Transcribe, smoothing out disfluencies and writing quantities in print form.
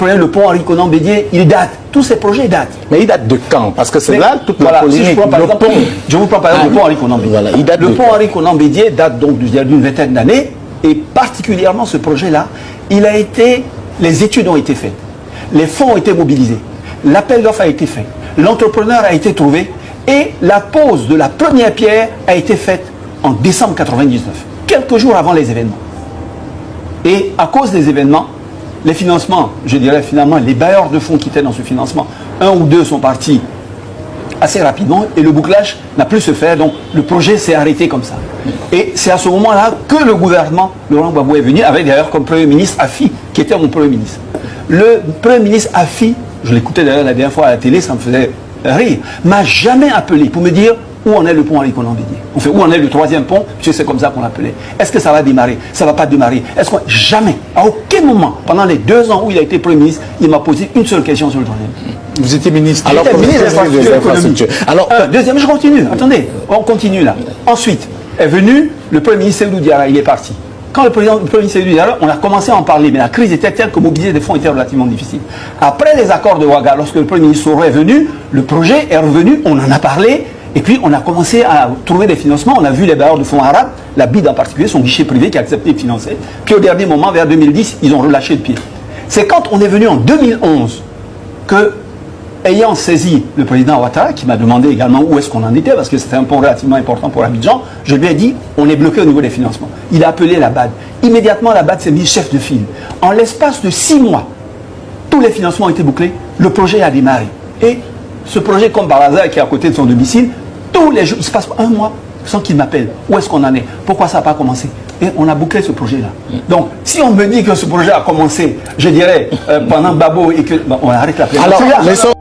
Le pont Henri Konan Bédié, il date. Tous ces projets datent. Mais il date de quand? Parce que c'est là toute la polémique. Si je vous prends par exemple le pont Henri Konan Bédié. Voilà, le pont Henri Konan Bédié date donc d'une vingtaine d'années. Et particulièrement ce projet-là, les études ont été faites. Les fonds ont été mobilisés. L'appel d'offres a été fait. L'entrepreneur a été trouvé. Et la pose de la première pierre a été faite en décembre 1999. Quelques jours avant les événements. Et à cause des événements, les financements, je dirais finalement, les bailleurs de fonds qui étaient dans ce financement, un ou deux sont partis assez rapidement et le bouclage n'a plus se faire, donc le projet s'est arrêté comme ça. Et c'est à ce moment-là que le gouvernement, Laurent Gbagbo est venu, avec d'ailleurs comme Premier ministre Afi, qui était mon Premier ministre. Le Premier ministre Afi, je l'écoutais d'ailleurs la dernière fois à la télé, ça me faisait rire, m'a jamais appelé pour me dire où en est le pont Henri Konan Bédié. Où en est le troisième pont, puisque c'est comme ça qu'on l'appelait. Est-ce que ça va démarrer? Ça ne va pas démarrer. Jamais, à aucun moment, pendant les 2 ans où il a été Premier ministre, il m'a posé une seule question sur le troisième. Vous étiez ministre. Alors, ministre des Infrastructures. Alors, deuxième, je continue. Attendez, on continue là. Ensuite, est venu le Premier ministre Seydou Diarra, il est parti. Quand le Premier ministre Seydou Diarra, on a commencé à en parler, mais la crise était telle que mobiliser des fonds était relativement difficile. Après les accords de Ouaga, lorsque le Premier ministre Soro est venu, le projet est revenu, on en a parlé. Et puis, on a commencé à trouver des financements. On a vu les bailleurs de fonds arabes, la BID en particulier, son guichet privé qui a accepté de financer. Puis, au dernier moment, vers 2010, ils ont relâché le pied. C'est quand on est venu en 2011 que, ayant saisi le président Ouattara, qui m'a demandé également où est-ce qu'on en était, parce que c'était un pont relativement important pour Abidjan, je lui ai dit, on est bloqué au niveau des financements. Il a appelé la BAD. Immédiatement, la BAD s'est mise chef de file. En l'espace de 6 mois, tous les financements ont été bouclés. Le projet a démarré. Et ce projet, comme par hasard, qui est à côté de son domicile, tous les jours, il se passe 1 mois sans qu'il m'appelle. Où est-ce qu'on en est? Pourquoi ça n'a pas commencé? Et on a bouclé ce projet-là. Donc, si on me dit que ce projet a commencé, je dirais, pendant Babo et que... on arrête la plaie.